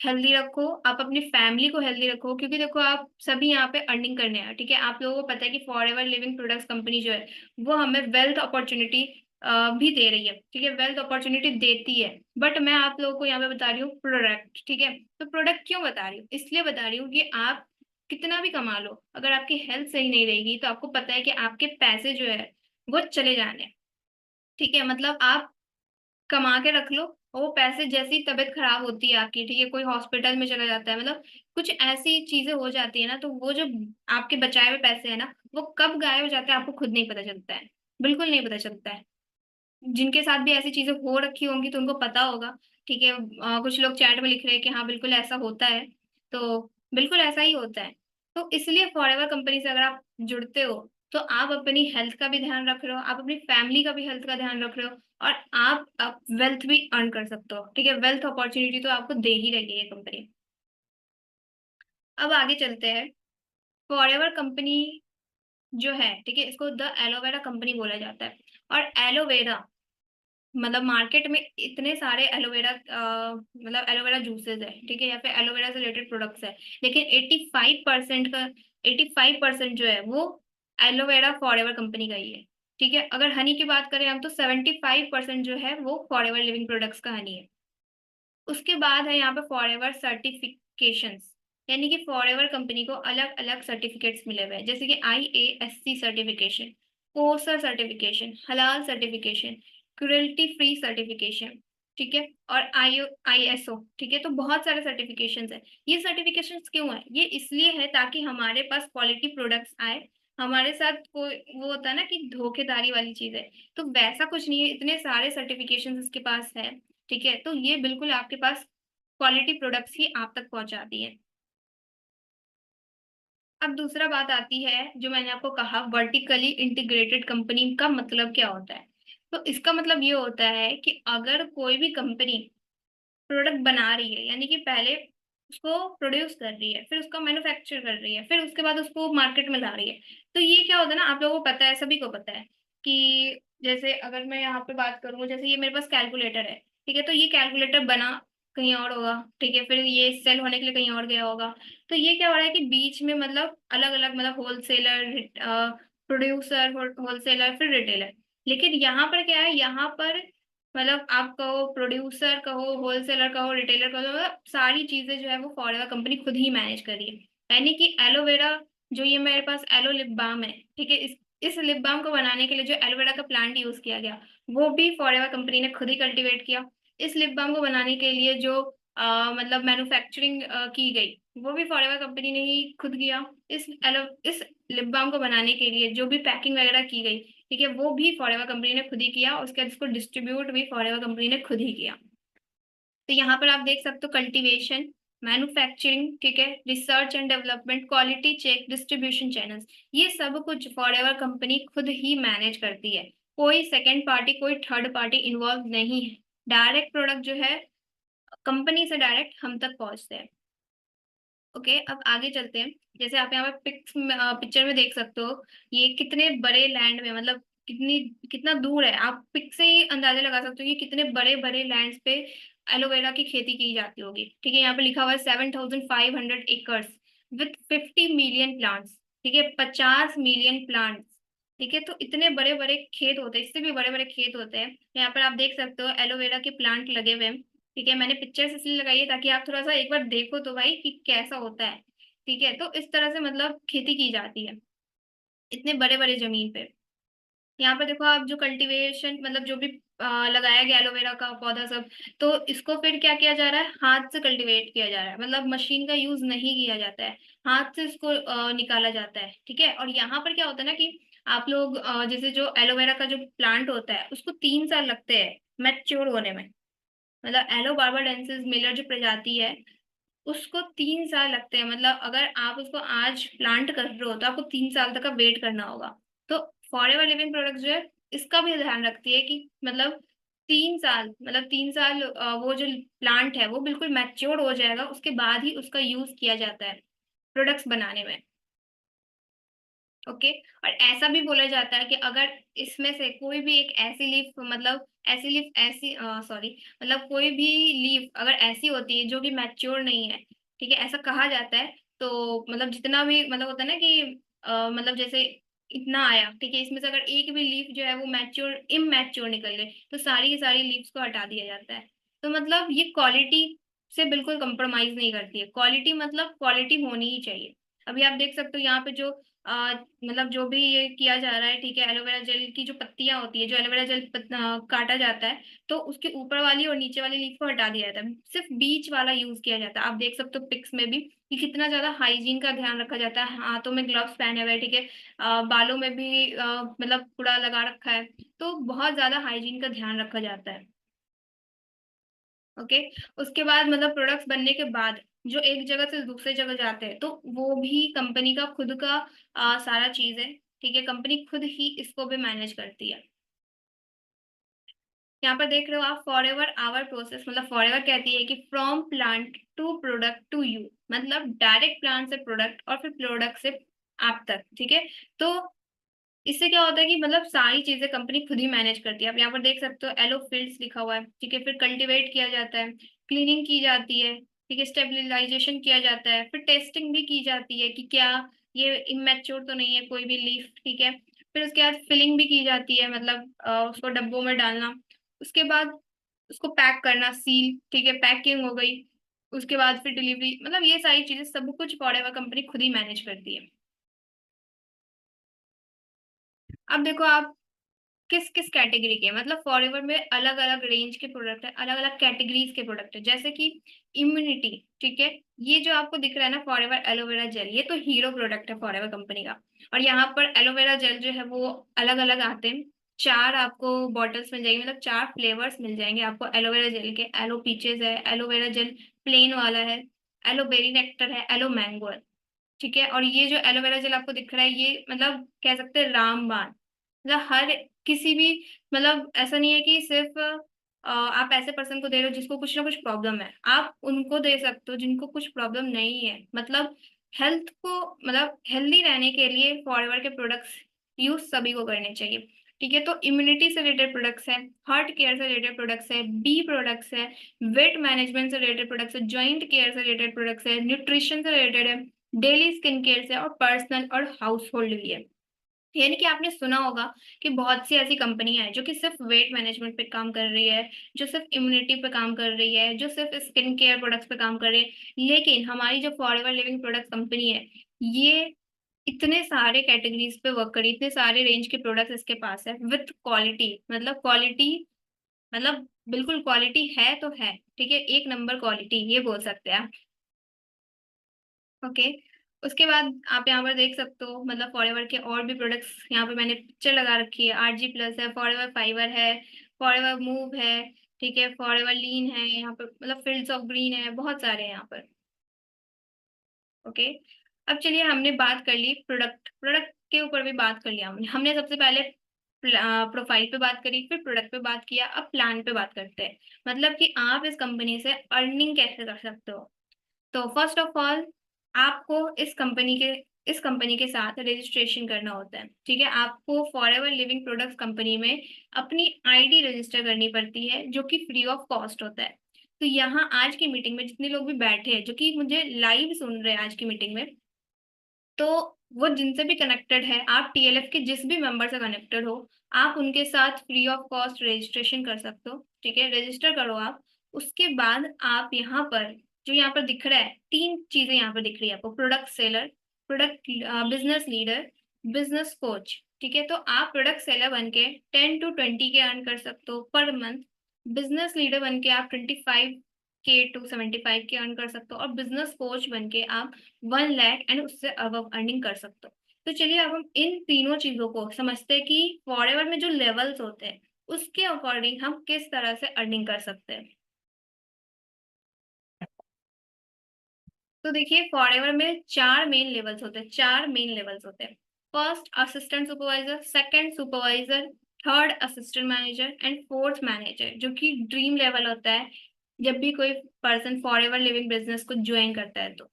हेल्दी रखो, आप अपनी फैमिली को हेल्दी रखो, क्योंकि देखो आप सभी यहाँ पे अर्निंग करने हैं, ठीक है। आप लोगों को पता है कि for ever living products company जो है वो हमें वेल्थ अपॉर्चुनिटी भी दे रही है, ठीक है, वेल्थ अपॉर्चुनिटी देती है। बट मैं आप लोगों को यहाँ पे बता रही हूँ प्रोडक्ट, ठीक है। तो प्रोडक्ट क्यों बता रही हूँ, इसलिए बता रही हूँ कि आप कितना भी कमा लो, अगर आपकी हेल्थ सही नहीं रहेगी तो आपको पता है कि आपके पैसे जो है वो चले जाने हैं, ठीक है। मतलब आप कमा के रख लो, और वो पैसे जैसी तबीयत खराब होती है आपकी, ठीक है, कोई हॉस्पिटल में चला जाता है, मतलब कुछ ऐसी चीजें हो जाती है ना, तो वो जो आपके बचाए हुए पैसे है ना, वो कब गायब हो जाते हैं आपको खुद नहीं पता चलता है, बिल्कुल नहीं पता चलता है। जिनके साथ भी ऐसी चीजें हो रखी होंगी तो उनको पता होगा, ठीक है। कुछ लोग चैट में लिख रहे हैं कि हाँ बिल्कुल ऐसा होता है, तो बिल्कुल ऐसा ही होता है। तो इसलिए फॉरएवर कंपनी से अगर आप जुड़ते हो तो आप अपनी हेल्थ का भी ध्यान रख रहे हो, आप अपनी फैमिली का भी हेल्थ का ध्यान रख रहे हो, और आप वेल्थ भी अर्न कर सकते हो, ठीक है। वेल्थ अपॉर्चुनिटी तो आपको दे ही रही है ये कंपनी। अब आगे चलते हैं। फॉरएवर कंपनी जो है, ठीक है, इसको द एलोवेरा कंपनी बोला जाता है। और एलोवेरा मतलब मार्केट में इतने सारे एलोवेरा मतलब एलोवेरा जूसेस है, ठीक है, या फिर एलोवेरा से रिलेटेड प्रोडक्ट्स है, लेकिन 85% का 85% जो है वो एलोवेरा फॉरएवर कंपनी का ही है, ठीक है। अगर हनी की बात करें हम, तो 75% जो है वो फॉरएवर लिविंग प्रोडक्ट्स का हनी है। उसके बाद है यहाँ पे फॉरएवर सर्टिफिकेशंस, यानी कि फॉरएवर कंपनी को अलग अलग सर्टिफिकेट्स मिले हुए हैं, जैसे कि IASC सर्टिफिकेशन, कोसर सर्टिफिकेशन, हलाल सर्टिफिकेशन, क्रुएल्टी फ्री सर्टिफिकेशन, ठीक है, और ISO, ठीक है। तो बहुत सारे सर्टिफिकेशंस है। ये सर्टिफिकेशंस क्यों है, ये इसलिए है ताकि हमारे पास क्वालिटी प्रोडक्ट्स आए। हमारे साथ कोई वो होता है ना कि धोखेधारी वाली चीज है, तो वैसा कुछ नहीं है, इतने सारे सर्टिफिकेशंस इसके पास है, ठीक है। तो ये बिल्कुल आपके पास क्वालिटी प्रोडक्ट्स ही आप तक पहुंचाती है। अब दूसरा बात आती है, जो मैंने आपको कहा वर्टिकली इंटीग्रेटेड कंपनी का मतलब क्या होता है। तो इसका मतलब ये होता है कि अगर कोई भी कंपनी प्रोडक्ट बना रही है, यानी कि पहले उसको प्रोड्यूस कर रही है, फिर उसका मैन्युफैक्चर कर रही है, फिर उसके बाद उसको मार्केट में ला रही है, तो ये क्या होता है ना, आप लोगों को पता है, सभी को पता है कि जैसे अगर मैं यहाँ पे बात करूँ, जैसे ये मेरे पास कैलकुलेटर है, ठीक है, तो ये कैलकुलेटर बना कहीं और होगा, ठीक है, फिर ये सेल होने के लिए कहीं और गया होगा। तो ये क्या हो रहा है कि बीच में मतलब अलग अलग मतलब होलसेलर, प्रोड्यूसर, होलसेलर, फिर रिटेलर। लेकिन यहाँ पर क्या है, यहाँ पर मतलब आप कहो प्रोड्यूसर कहो होलसेलर कहो रिटेलर कहो, मतलब सारी चीजें जो है वो फॉरएवर कंपनी खुद ही मैनेज कर रही है। यानी कि एलोवेरा, जो ये मेरे पास एलो लिप बाम है, ठीक है, इस लिप बाम को बनाने के लिए जो एलोवेरा का प्लांट यूज किया गया, वो भी फॉरएवर कंपनी ने खुद ही कल्टीवेट किया। इस लिप बाम को बनाने के लिए जो मतलब मैन्युफैक्चरिंग की गई, वो भी फॉरएवर कंपनी ने ही खुद किया। इस लिप बाम को बनाने के लिए जो भी पैकिंग वगैरह की गई, ठीक है, वो भी फॉरएवर कंपनी ने खुद ही किया। उसके बाद इसको डिस्ट्रीब्यूट भी फॉरएवर कंपनी ने खुद ही किया। तो यहाँ पर आप देख सकते हो कल्टीवेशन, मैन्युफैक्चरिंग, ठीक है, research and development, quality check, distribution channels, ये सब कुछ फॉरएवर कंपनी खुद ही मैनेज करती है। कोई सेकेंड पार्टी, कोई थर्ड पार्टी इन्वॉल्व नहीं है। डायरेक्ट प्रोडक्ट जो है कंपनी से डायरेक्ट हम तक पहुंचते हैं। ओके, अब आगे चलते हैं। जैसे आप यहाँ पे पिक्चर में देख सकते हो, ये कितने बड़े लैंड में, मतलब कितना दूर है, आप पिक से ही अंदाजा लगा सकते हो कि कितने बड़े बड़े लैंड्स पे एलोवेरा की खेती की जाती होगी, ठीक है। यहाँ पे लिखा हुआ है 7,500 एकर्स विथ 50 मिलियन प्लांट्स, ठीक है, 50 मिलियन प्लांट्स, ठीक है। तो इतने बड़े बड़े खेत होते हैं, इससे भी बड़े बड़े खेत होते हैं। यहाँ पर आप देख सकते हो एलोवेरा के प्लांट लगे हुए हैं, ठीक है। मैंने पिक्चर्स इसलिए लगाई है ताकि आप थोड़ा सा एक बार देखो तो भाई कि कैसा होता है, ठीक है। तो इस तरह से मतलब खेती की जाती है इतने बड़े बड़े जमीन पे। यहाँ पे देखो आप, जो कल्टीवेशन मतलब जो भी लगाया गया एलोवेरा का पौधा सब, तो इसको फिर क्या किया जा रहा है, हाथ से कल्टीवेट किया जा रहा है, मतलब मशीन का यूज नहीं किया जाता है, हाथ से इसको निकाला जाता है, ठीक है। और यहाँ पर क्या होता है ना कि आप लोग जैसे जो एलोवेरा का जो प्लांट होता है उसको 3 साल लगते हैं मैच्योर होने में। मतलब एलो बार्बाडेंसिस मिलर जो प्रजाति है, उसको 3 साल लगते हैं। मतलब अगर आप उसको आज प्लांट कर रहे हो तो आपको 3 साल तक का वेट करना होगा। तो फॉरएवर लिविंग प्रोडक्ट जो है इसका भी ध्यान रखती है कि मतलब 3 साल, मतलब 3 साल वो जो प्लांट है वो बिल्कुल मैच्योर हो जाएगा, उसके बाद ही उसका यूज किया जाता है प्रोडक्ट्स बनाने में। ओके। और ऐसा भी बोला जाता है कि अगर इसमें से कोई भी एक ऐसी लीफ, मतलब ऐसी लीफ ऐसी सॉरी, मतलब कोई भी लीफ अगर ऐसी होती है जो कि मैच्योर नहीं है, ठीक है, ऐसा कहा जाता है। तो मतलब जितना भी मतलब होता है ना कि मतलब जैसे इतना आया, ठीक है, इसमें से अगर एक भी लीफ जो है वो मैच्योर इमैच्योर निकल गए तो सारी की सारी लीव्स को हटा दिया जाता है। तो मतलब ये क्वालिटी से बिल्कुल कंप्रोमाइज नहीं करती है। क्वालिटी मतलब क्वालिटी होनी ही चाहिए। अभी आप देख सकते हो यहाँ पे जो मतलब जो भी ये किया जा रहा है, ठीक है, एलोवेरा जेल की जो पत्तियां होती है, जो एलोवेरा जेल काटा जाता है तो उसके ऊपर वाली और नीचे वाली लीफ को हटा दिया जाता है, सिर्फ बीच वाला यूज किया जाता है। आप देख सकते हो पिक्स में भी कि कितना ज्यादा हाइजीन का ध्यान रखा जाता है। हाथों में ग्लव्स पहने हुए हैं, ठीक है, बालों में भी मतलब कूड़ा लगा रखा है। तो बहुत ज्यादा हाइजीन का ध्यान रखा जाता है। ओके। उसके बाद मतलब प्रोडक्ट्स बनने के बाद जो एक जगह से दूसरे जगह जाते हैं तो वो भी कंपनी का खुद का सारा चीज है, ठीक है, कंपनी खुद ही इसको भी मैनेज करती है। यहाँ पर देख रहे हो आप, फॉर एवर आवर प्रोसेस, मतलब फॉर एवर कहती है कि from plant to product to you, मतलब डायरेक्ट प्लांट से प्रोडक्ट और फिर प्रोडक्ट से आप तक, ठीक है। तो इससे क्या होता है कि मतलब सारी चीजें कंपनी खुद ही मैनेज करती है। आप यहाँ पर देख सकते हो एलो फील्ड्स लिखा हुआ है, ठीक है, फिर कल्टीवेट किया जाता है, क्लीनिंग की जाती है, ठीक है, स्टेबलाइजेशन किया जाता है, फिर टेस्टिंग भी की जाती है कि क्या ये इमेच्योर तो नहीं है कोई भी लीफ, ठीक है। फिर उसके बाद फिलिंग भी की जाती है, मतलब उसको डब्बों में डालना, उसके बाद उसको पैक करना, सील, ठीक है, पैकिंग हो गई, उसके बाद फिर डिलीवरी, मतलब ये सारी चीजें सब कुछ फॉरएवर कंपनी खुद ही मैनेज करती है। अब देखो आप किस किस कैटेगरी के, मतलब फॉरएवर में अलग अलग रेंज के प्रोडक्ट है, अलग अलग कैटेगरीज के प्रोडक्ट है, जैसे कि इम्यूनिटी, ठीक है। ये जो आपको दिख रहा है ना फॉरएवर एलोवेरा जेल, ये तो हीरो प्रोडक्ट है फॉरएवर कंपनी का। और यहाँ पर एलोवेरा जेल जो है वो अलग अलग आते हैं, चार आपको बॉटल्स मिल जाएंगे, मतलब चार फ्लेवर्स मिल जाएंगे आपको एलोवेरा जेल के। एलो पीचेज है, एलोवेरा जेल प्लेन वाला है, एलो बेरी नेक्टर है, एलो मैंगो है, ठीक है। और ये जो एलोवेरा जेल आपको दिख रहा है ये मतलब कह सकते हैं रामबाण, मतलब हर किसी भी, मतलब ऐसा नहीं है कि सिर्फ आप ऐसे पर्सन को दे रहे हो जिसको कुछ ना कुछ प्रॉब्लम है, आप उनको दे सकते हो जिनको कुछ प्रॉब्लम नहीं है। मतलब हेल्थ को, मतलब हेल्दी रहने के लिए फॉरएवर के प्रोडक्ट्स यूज सभी को करने चाहिए, ठीक है। तो इम्यूनिटी से रिलेटेड प्रोडक्ट्स है, हार्ट केयर से रिलेटेड प्रोडक्ट्स है, बी प्रोडक्ट्स है, वेट मैनेजमेंट से रिलेटेड प्रोडक्ट्स है, जॉइंट केयर से रिलेटेड प्रोडक्ट्स है, न्यूट्रिशन से रिलेटेड है, डेली स्किन केयर से, और पर्सनल और हाउस होल्ड भी है। यानी कि आपने सुना होगा कि बहुत सी ऐसी कंपनियां हैं जो कि सिर्फ वेट मैनेजमेंट पे काम कर रही है, जो सिर्फ इम्यूनिटी पे काम कर रही है, जो सिर्फ स्किन केयर प्रोडक्ट्स पे काम कर रही है, लेकिन हमारी जो फॉरएवर लिविंग प्रोडक्ट कंपनी है ये इतने सारे कैटेगरीज पे वर्क करी, इतने सारे रेंज के प्रोडक्ट्स इसके पास है विथ क्वालिटी, मतलब क्वालिटी, मतलब बिल्कुल क्वालिटी है तो है, ठीक है, एक नंबर क्वालिटी ये बोल सकते हैं आप। ओके। उसके बाद आप यहाँ पर देख सकते हो मतलब फॉरएवर के और भी प्रोडक्ट्स, यहाँ पे मैंने पिक्चर लगा रखी है, RG प्लस है, फॉरएवर फाइबर है, फॉरएवर मूव है, ठीक है, फॉरएवर लीन है, यहाँ पर मतलब फील्ड्स ऑफ ग्रीन है, बहुत सारे हैं यहाँ पर। ओके। अब चलिए हमने बात कर ली प्रोडक्ट प्रोडक्ट के ऊपर भी बात कर लिया हमने हमने सबसे पहले प्रोफाइल पे बात करी, फिर प्रोडक्ट पे बात किया, अब प्लान पे बात करते हैं, मतलब कि आप इस कंपनी से अर्निंग कैसे कर सकते हो। तो फर्स्ट ऑफ ऑल आपको इस कंपनी के साथ रजिस्ट्रेशन करना होता है, ठीक है। आपको फॉरएवर लिविंग प्रोडक्ट्स कंपनी में अपनी आईडी रजिस्टर करनी पड़ती है जो कि फ्री ऑफ कॉस्ट होता है। तो यहाँ आज की मीटिंग में जितने लोग भी बैठे हैं जो कि मुझे लाइव सुन रहे हैं आज की मीटिंग में, तो वो जिनसे भी कनेक्टेड है, आप TLF के जिस भी मेंबर से कनेक्टेड हो, आप उनके साथ फ्री ऑफ कॉस्ट रजिस्ट्रेशन कर सकते हो, ठीक है, रजिस्टर करो आप। उसके बाद आप यहाँ पर जो यहाँ पर दिख रहा है, तीन चीजें यहाँ पर दिख रही है आपको, product seller, product business leader, business coach, ठीक है। तो आप प्रोडक्ट सेलर बन के 10 to 20 के अर्न कर सकते हो पर मंथ, बिजनेस लीडर बन के आप 25K to 75 के अर्न कर सकते हो, और बिजनेस कोच बन के आप 1 लाख एंड उससे अब अर्निंग कर सकते हो। तो चलिए अब हम इन तीनों चीजों को समझते हैं कि फॉरएवर में जो लेवल्स होते हैं उसके अकॉर्डिंग हम किस तरह से अर्निंग कर सकते हैं। तो देखिए फॉरएवर में चार मेन लेवल्स होते हैं, चार मेन लेवल्स होते हैं। First assistant supervisor, second supervisor, third assistant manager and fourth manager, जो कि ड्रीम लेवल होता है जब भी कोई पर्सन फॉरएवर लिविंग बिजनेस को ज्वाइन करता है तो,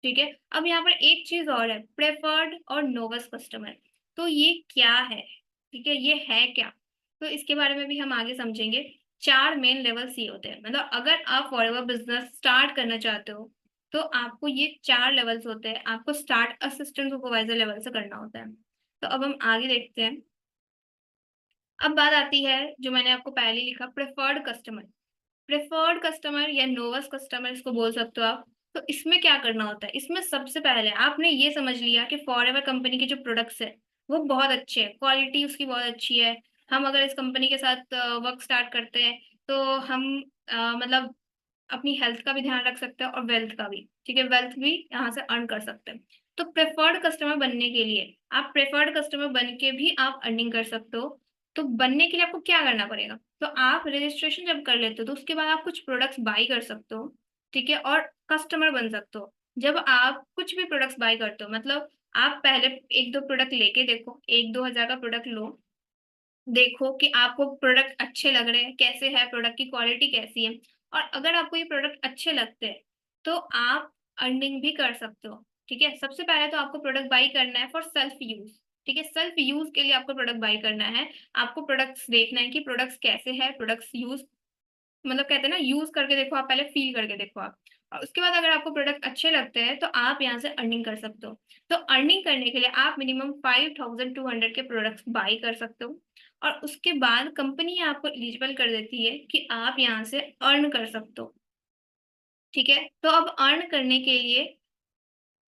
ठीक है। अब यहाँ पर एक चीज और है, प्रेफर्ड और नोवस कस्टमर। तो ये क्या है, ठीक है, ये है क्या, तो इसके बारे में भी हम आगे समझेंगे। चार मेन लेवल्स ये होते हैं, मतलब अगर आप फॉरएवर बिजनेस स्टार्ट करना चाहते हो तो आपको ये चार लेवल्स होते हैं, आपको स्टार्ट असिस्टेंट सुपरवाइजर लेवल से करना होता है। तो अब हम आगे देखते हैं। अब बात आती है जो मैंने आपको पहले लिखा, प्रेफर्ड कस्टमर। प्रेफर्ड कस्टमर या नोवस कस्टमर इसको बोल सकते हो आप। तो इसमें क्या करना होता है, इसमें सबसे पहले आपने ये समझ लिया कि फॉरएवर कंपनी के जो प्रोडक्ट्स है वो बहुत अच्छे हैं, क्वालिटी उसकी बहुत अच्छी है। हम अगर इस कंपनी के साथ वर्क स्टार्ट करते हैं तो हम मतलब अपनी हेल्थ का भी ध्यान रख सकते हैं और वेल्थ का भी, ठीक है, वेल्थ भी यहाँ से अर्न कर सकते हैं। तो प्रेफर्ड कस्टमर बनने के लिए, आप प्रेफर्ड कस्टमर बन के भी आप अर्निंग कर सकते हो। तो बनने के लिए आपको क्या करना पड़ेगा, तो आप रजिस्ट्रेशन जब कर लेते हो तो उसके बाद आप कुछ प्रोडक्ट्स बाई कर सकते हो, ठीक है, और कस्टमर बन सकते हो। जब आप कुछ भी प्रोडक्ट्स बाई करते हो, मतलब आप पहले एक दो प्रोडक्ट लेके देखो, 1-2 हजार का प्रोडक्ट लो, देखो कि आपको प्रोडक्ट अच्छे लग रहे हैं, कैसे है प्रोडक्ट की क्वालिटी कैसी है, और अगर आपको ये प्रोडक्ट अच्छे लगते हैं तो आप अर्निंग भी कर सकते हो। ठीक है, सबसे पहले तो आपको प्रोडक्ट बाई करना है फॉर सेल्फ यूज। ठीक है, सेल्फ यूज के लिए आपको प्रोडक्ट बाई करना है। आपको प्रोडक्ट्स देखना है कि प्रोडक्ट्स कैसे हैं, प्रोडक्ट्स यूज मतलब कहते हैं ना, यूज करके देखो आप, पहले फील करके देखो आप, और उसके बाद अगर आपको प्रोडक्ट अच्छे लगते हैं तो आप यहाँ से अर्निंग कर सकते हो। तो अर्निंग करने के लिए आप मिनिमम 5200 के प्रोडक्ट्स बाई कर सकते हो, और उसके बाद कंपनी आपको एलिजिबल कर देती है कि आप यहाँ से अर्न कर सकते हो। ठीक है, तो अब अर्न करने के लिए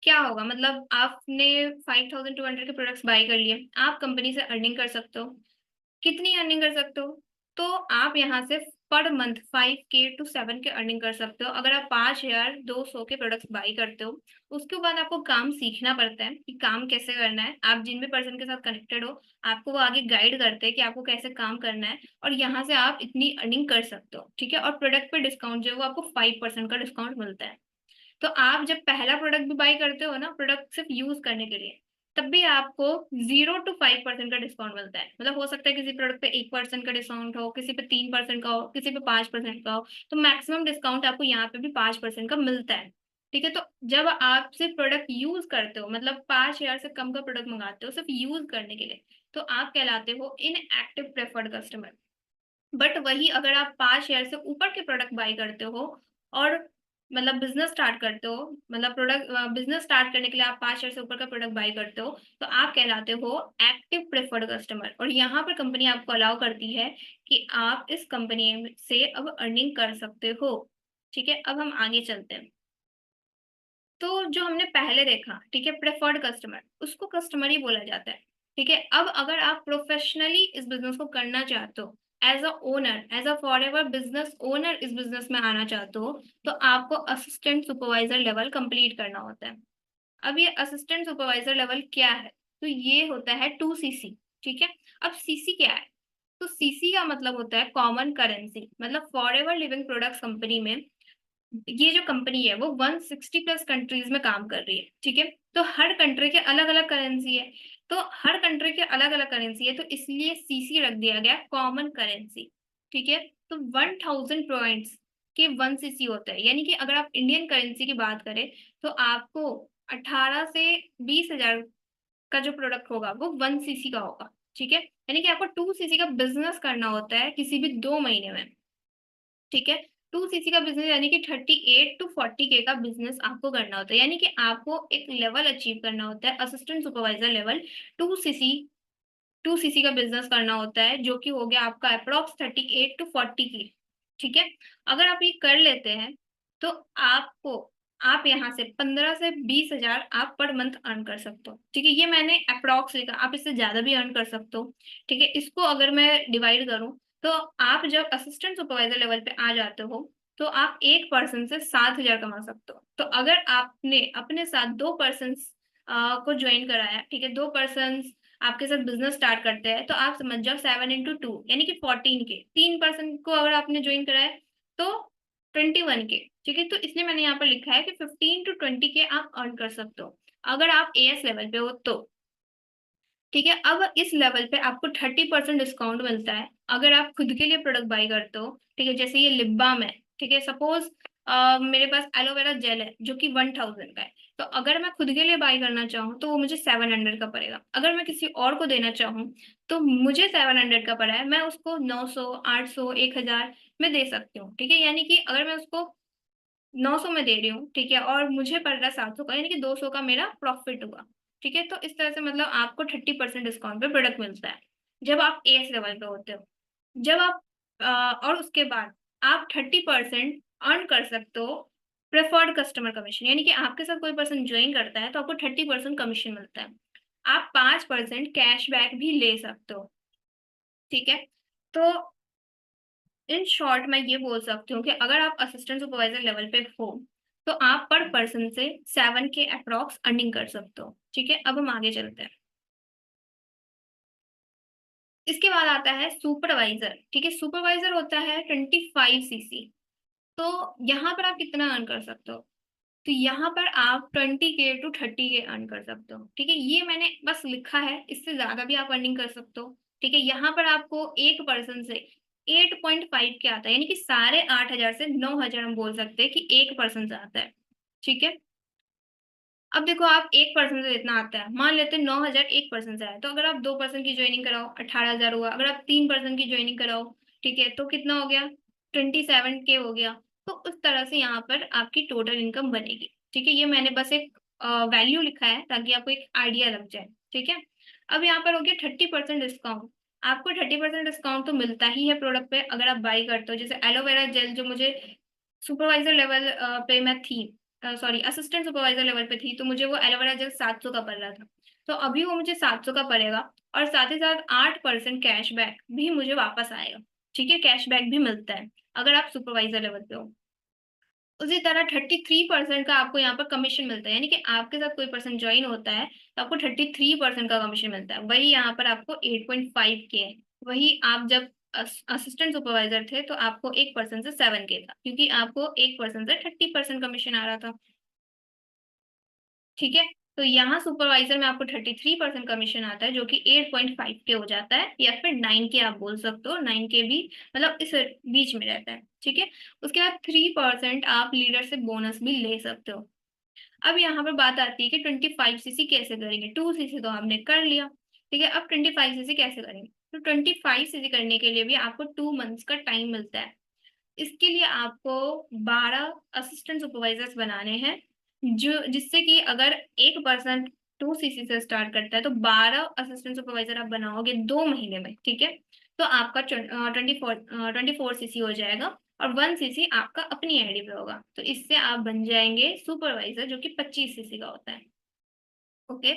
क्या होगा, मतलब आपने 5200 के प्रोडक्ट्स बाई कर लिए, आप कंपनी से अर्निंग कर सकते हो। कितनी अर्निंग कर सकते हो, तो आप यहाँ से per month 5K to 7K के अर्निंग कर सकते हो अगर आप 5200 के प्रोडक्ट्स बाई करते हो। उसके बाद आपको काम सीखना पड़ता है कि काम कैसे करना है। आप जिन भी पर्सन के साथ कनेक्टेड हो, आपको वो आगे गाइड करते हैं कि आपको कैसे काम करना है, और यहाँ से आप इतनी अर्निंग कर सकते हो। ठीक है, और प्रोडक्ट पे डिस्काउंट जो है वो आपको 5% का डिस्काउंट मिलता है। तो आप जब पहला प्रोडक्ट भी बाई करते हो ना, प्रोडक्ट सिर्फ यूज करने के लिए, तब भी आपको 0 to 5% का डिस्काउंट मिलता है। मतलब हो सकता है किसी प्रोडक्ट पे 1% का डिस्काउंट हो, किसी पे 3% का हो, किसी पे 5% का हो, तो मैक्सिमम डिस्काउंट आपको यहाँ पे भी 5% का मिलता है। ठीक है, तो जब आप सिर्फ प्रोडक्ट यूज करते हो, मतलब 5,000 से कम का प्रोडक्ट मंगाते हो सिर्फ यूज करने के लिए, तो आप कहलाते हो इन एक्टिव प्रेफर्ड कस्टमर। बट वही अगर आप 5 शेयर से ऊपर के प्रोडक्ट बाई करते हो और मतलब बिजनेस स्टार्ट करते हो, मतलब प्रोडक्ट बिजनेस स्टार्ट करने के लिए आप 5 शेयर से ऊपर का प्रोडक्ट बाई करते हो, तो आप कहलाते हो एक्टिव प्रेफर्ड कस्टमर। और यहाँ पर कंपनी आपको अलाउ करती है कि आप इस कंपनी से अब अर्निंग कर सकते हो। ठीक है, अब हम आगे चलते हैं। तो जो हमने पहले देखा, ठीक है, प्रेफर्ड कस्टमर, उसको कस्टमर ही बोला जाता है। ठीक है, अब अगर आप प्रोफेशनली इस बिजनेस को करना चाहते हो, as a owner, as a Forever business owner इस बिजनेस में आना चाहते हो, तो आपको असिस्टेंट सुपरवाइजर लेवल कंप्लीट करना होता है। अब ये असिस्टेंट सुपरवाइजर लेवल क्या है, तो ये होता है 2CC। ठीक है, अब सीसी क्या है, तो सीसी का मतलब होता है कॉमन करेंसी। मतलब फॉरएवर लिविंग प्रोडक्ट्स कंपनी में, ये जो कंपनी है वो 160 प्लस कंट्रीज में काम कर रही है। ठीक है, तो हर कंट्री के अलग अलग करेंसी है, तो हर कंट्री के अलग अलग करेंसी है, तो इसलिए सीसी रख दिया गया, कॉमन करेंसी। ठीक है, तो 1000 पॉइंट्स के 1CC होता है, यानी कि अगर आप इंडियन करेंसी की बात करें तो आपको 18 से 20 हजार का जो प्रोडक्ट होगा वो 1CC का होगा। ठीक है, यानी कि आपको 2CC का बिजनेस करना होता है किसी भी 2 महीने में। ठीक है, 2CC का बिजनेस यानी कि 38 to 40K का बिजनेस आपको करना होता है, यानी कि आपको एक लेवल अचीव करना होता है, assistant supervisor level. 2CC 2CC का बिजनेस करना होता है, जो कि हो गया आपका अप्रोक्स 38 to 40K। ठीक है, अगर आप ये कर लेते हैं तो आपको, आप यहाँ से 15 से 20 हजार आप पर मंथ अर्न कर सकते हो। ठीक है, ये मैंने अप्रोक्स लिखा, आप इससे ज्यादा भी अर्न कर सकते हो। ठीक है, इसको अगर मैं डिवाइड करूं, तो आप जब असिस्टेंट सुपरवाइजर लेवल पे आ जाते हो तो आप एक पर्सन से 7 हजार कमा सकते हो। तो अगर आपने अपने साथ 2 पर्सन को ज्वाइन कराया, ठीक है, 2 पर्सन आपके साथ बिजनेस स्टार्ट करते हैं, तो आप समझ जाओ 7 into 2 यानी कि 14K। 3 पर्सन को अगर आपने ज्वाइन कराया तो 21K। ठीक है, तो इसलिए मैंने यहाँ पर लिखा है कि 15 to 20K आप अर्न कर सकते हो अगर आप एएस लेवल पे हो तो। ठीक है, अब इस लेवल पे आपको 30% डिस्काउंट मिलता है अगर आप खुद के लिए प्रोडक्ट बाई करते हो। ठीक है, जैसे ये लिप बाम है, ठीक है, सपोज मेरे पास एलोवेरा जेल है जो कि 1000 का है, तो अगर मैं खुद के लिए बाई करना चाहूँ तो वो मुझे 700 का पड़ेगा। अगर मैं किसी और को देना चाहूँ तो मुझे 700 का पड़ा है, मैं उसको 900, 800, 1000 में दे सकती हूँ। ठीक है, यानी कि अगर मैं उसको 900 में दे रही हूँ, ठीक है, और मुझे पड़ रहा है 700 का, यानी कि 200 का मेरा प्रॉफिट हुआ। ठीक है। तो इस तरह से मतलब आपको 30% डिस्काउंट पे प्रोडक्ट मिलता है जब आप एस लेवल पे होते हो। जब आप और उसके बाद आप 30% अर्न कर सकते हो प्रेफर्ड कस्टमर कमीशन, यानी कि आपके साथ कोई पर्सन ज्वाइन करता है तो आपको 30% कमीशन मिलता है। आप 5% कैशबैक भी ले सकते हो, ठीक है। तो इन शॉर्ट मैं ये बोल सकती हूँ कि अगर आप असिस्टेंट सुपरवाइजर लेवल पे हो तो आप पर पर्सन से 7K अप्रॉक्स अर्निंग कर सकते हो, ठीक है। अब हम आगे चलते हैं। इसके बाद आता है सुपरवाइजर, ठीक है। सुपरवाइजर होता है 25 cc। तो यहाँ पर आप कितना अर्न कर सकते हो? तो यहाँ पर आप 20K to 30K अर्न कर सकते हो, ठीक है। ये मैंने बस लिखा है, इससे ज्यादा भी आप अर्निंग कर सकते हो, ठीक है। यहाँ पर आपको एक पर्सन से 8.5K आता है, यानी कि 8,500 से 9,000 हम बोल सकते हैं कि एक पर्सन से आता है, ठीक है। अब देखो आप एक पर्सन से इतना आता है, मान लेते हैं 9,000 एक पर्सन से आया, तो अगर आप 2 पर्सन की ज्वाइनिंग कराओ 18,000 हुआ। अगर आप 3 पर्सन की ज्वाइनिंग कराओ, ठीक है, तो कितना हो गया? 27K हो गया। तो उस तरह से यहाँ पर आपकी टोटल इनकम बनेगी, ठीक है। ये मैंने बस एक वैल्यू लिखा है ताकि आपको एक आइडिया लग जाए, ठीक है। अब यहाँ पर हो गया 30% डिस्काउंट। आपको 30% डिस्काउंट तो मिलता ही है प्रोडक्ट पे अगर आप बाई करते हो। जैसे एलोवेरा जेल जो मुझे सुपरवाइजर लेवल पे मैं थी, सॉरी असिस्टेंट सुपरवाइजर लेवल पे थी, तो मुझे वो एलोवेरा जेल 700 का पड़ रहा था। तो अभी वो मुझे 700 का पड़ेगा और साथ ही साथ 8% कैशबैक भी मुझे वापस आएगा, ठीक है। कैशबैक भी मिलता है अगर आप सुपरवाइजर लेवल पे हो। उसी तरह 33% का आपको यहाँ पर कमीशन मिलता है, यानी कि आपके साथ कोई पर्सन ज्वाइन होता है तो आपको 33% का कमीशन मिलता है। वही यहाँ पर आपको 8.5K है। वही आप जब असिस्टेंट सुपरवाइजर थे तो आपको एक पर्सन से 7K था, क्योंकि आपको एक पर्सन से 30% कमीशन आ रहा था, ठीक है। तो यहाँ सुपरवाइजर में आपको 33% कमीशन आता है, जो कि 8.5K हो जाता है, या फिर 9K आप बोल सकते हो। 9K भी मतलब इस बीच में रहता है, ठीक है। उसके बाद 3% आप लीडर से बोनस भी ले सकते हो। अब यहाँ पर बात आती है कि 25 cc कैसे करेंगे। 2 cc तो आपने कर लिया, ठीक है। अब 25 cc कैसे करेंगे? तो 25 cc करने के लिए भी आपको 2 मंथ्स का टाइम मिलता है। इसके लिए आपको 12 असिस्टेंट सुपरवाइजर्स बनाने हैं, जो जिससे कि अगर एक पर्सन 2 cc से स्टार्ट करता है तो 12 असिस्टेंट सुपरवाइजर आप बनाओगे 2 महीने में, ठीक है। तो आपका 24 cc हो जाएगा और 1 cc आपका अपनी आईडी पे होगा। तो इससे आप बन जाएंगे सुपरवाइजर, जो कि 25 cc का होता है, ओके।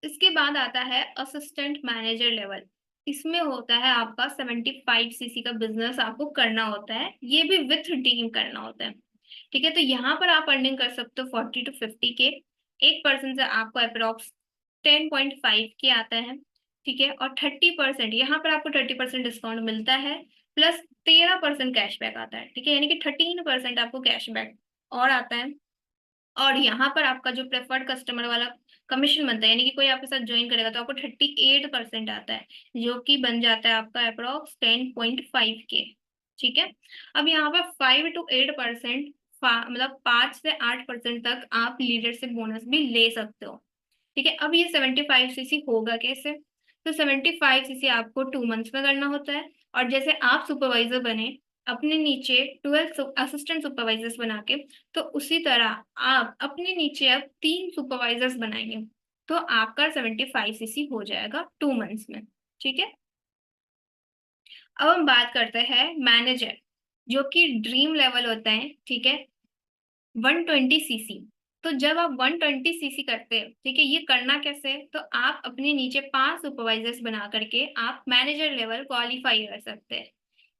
इसके बाद आता है असिस्टेंट मैनेजर लेवल। इसमें होता है आपका 75 cc का बिजनेस आपको करना होता है, ये भी विथ टीम करना होता है, ठीक है। तो यहाँ पर आप अर्निंग कर सकते हो 40 to 50K। एक पर्सन से आपको अप्रोक्स 10.5K आता है, ठीक है। और 30% यहाँ पर आपको 30% डिस्काउंट मिलता है, प्लस 13% कैशबैक आता है, ठीक है। यानी कि 13% आपको कैशबैक और आता है। और यहाँ पर आपका जो प्रेफर्ड कस्टमर वाला कमीशन बनता है, यानी कि कोई आपके साथ ज्वाइन करेगा तो आपको 38% आता है, जो कि बन जाता है आपका अप्रोक्स 10.5K, ठीक है। अब यहाँ पर 5 to 8% मतलब 5 से 8% तक आप लीडर से बोनस भी ले सकते हो, ठीक है। अब ये 75 cc होगा कैसे? तो 75 cc आपको 2 मंथ्स में करना होता है, और जैसे आप सुपरवाइजर बने अपने नीचे 12 असिस्टेंट सुपरवाइजर्स बना के, तो उसी तरह आप अपने नीचे अब 3 सुपरवाइजर्स बनाएंगे, तो आपका 75 cc हो जाएगा 2 मंथ्स में, ठीक है। अब हम बात करते हैं मैनेजर, जो कि ड्रीम लेवल होता है, ठीक है, 120 cc। तो जब आप 120 cc करते हो, ठीक है, ये करना कैसे है? तो आप अपने नीचे 5 सुपरवाइजर्स बना करके आप मैनेजर लेवल क्वालिफाई कर सकते हैं,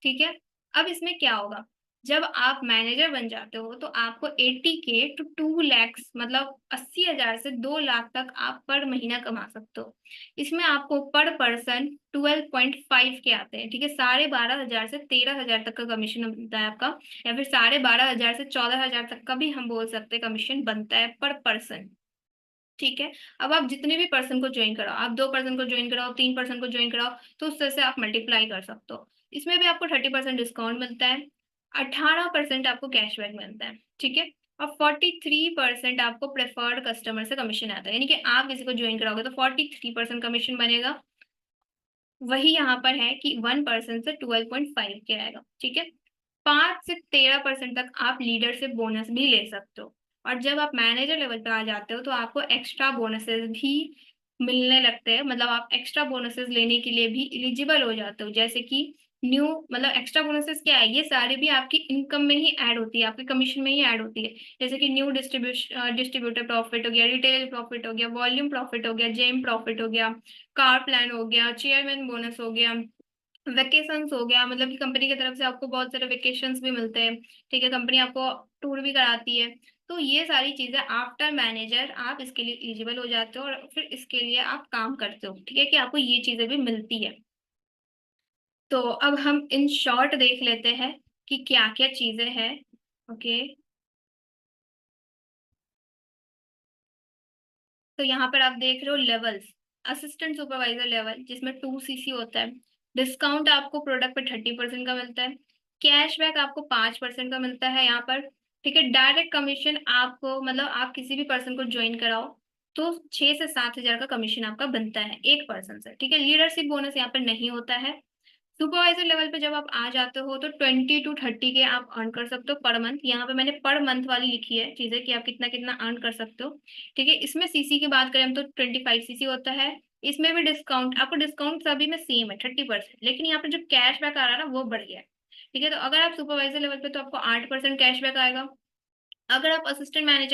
ठीक है। अब इसमें क्या होगा? जब आप मैनेजर बन जाते हो तो आपको 80K to 2 lakhs मतलब 80,000 से 2 लाख तक आप पर महीना कमा सकते हो। इसमें आपको पर पर्सन 12.5K आते हैं, ठीक है। 12,500 से 13,000 तक का कमीशन मिलता है आपका, या फिर 12,500 से 14,000 तक का भी हम बोल सकते हैं कमीशन बनता है पर पर्सन, ठीक है। अब आप जितने भी पर्सन को ज्वाइन कराओ, आप 2 पर्सन को ज्वाइन कराओ, 3 पर्सन को ज्वाइन कराओ, तो उस तरह से आप मल्टीप्लाई कर सकते हो। इसमें भी आपको 30% डिस्काउंट मिलता है, 18% आपको कैशबैक मिलता है, ठीक है। और 43% आपको प्रेफर्ड कस्टमर से कमीशन आता है, यानी कि आप किसी को ज्वाइन कराओगे तो 43% कमीशन बनेगा। वही यहाँ पर है कि 1 पर्सन से 12.5K आएगा, ठीक है। 5 से 13% तक आप लीडर से बोनस भी ले सकते हो। और जब आप मैनेजर लेवल पे आ जाते हो तो आपको एक्स्ट्रा बोनसेस भी मिलने लगते हैं, मतलब आप एक्स्ट्रा बोनसेस लेने के लिए भी एलिजिबल हो जाते हो। जैसे कि न्यू मतलब एक्स्ट्रा बोनसेस क्या है, ये सारे भी आपकी इनकम में ही ऐड होती है, आपके कमीशन में ही ऐड होती है। जैसे कि न्यू डिस्ट्रीब्यूटर प्रॉफिट हो गया, रिटेल प्रॉफिट हो गया, वॉल्यूम प्रॉफिट हो गया, जेम प्रॉफिट हो गया, कार प्लान हो गया, चेयरमैन बोनस हो गया, वेकेशंस हो गया, मतलब कि कंपनी की तरफ से आपको बहुत सारे वेकेशंस भी मिलते हैं। ठीक है, कंपनी आपको टूर भी कराती है। तो ये सारी चीजें आफ्टर मैनेजर आप इसके लिए एलिजिबल हो जाते हो और फिर इसके लिए आप काम करते हो। ठीक है, कि आपको ये चीजें भी मिलती है। तो अब हम इन शॉर्ट देख लेते हैं कि क्या क्या चीजें हैं। ओके, तो यहाँ पर आप देख रहे हो लेवल्स। असिस्टेंट सुपरवाइजर लेवल जिसमें 2 सीसी होता है। डिस्काउंट आपको प्रोडक्ट पे 30% का मिलता है। कैशबैक आपको 5% का मिलता है यहाँ पर। ठीक है, डायरेक्ट कमीशन आपको मतलब आप किसी भी पर्सन को ज्वाइन कराओ तो 6 से 7 हजार का कमीशन आपका बनता है एक पर्सन से। ठीक है, लीडरशिप बोनस यहाँ पर नहीं होता है। सुपरवाइजर लेवल पे जब आप आ जाते हो तो 20 to 30 के आप अर्न कर सकते हो पर मंथ। यहाँ पे मैंने पर मंथ वाली लिखी है चीजें कि आप कितना कितना अर्न कर सकते हो। ठीक है, इसमें सीसी की बात करें हम तो 25 सीसी होता है। इसमें भी डिस्काउंट आपको, डिस्काउंट सभी में सेम है 30%, लेकिन यहाँ पे जो कैशबैक आ रहा है ना वो बढ़ गया है। ठीक है, तो अगर आप सुपरवाइजर लेवल पे तो आपको 8% कैशबैक आएगा। अगर आप असिस्टेंट मैनेजर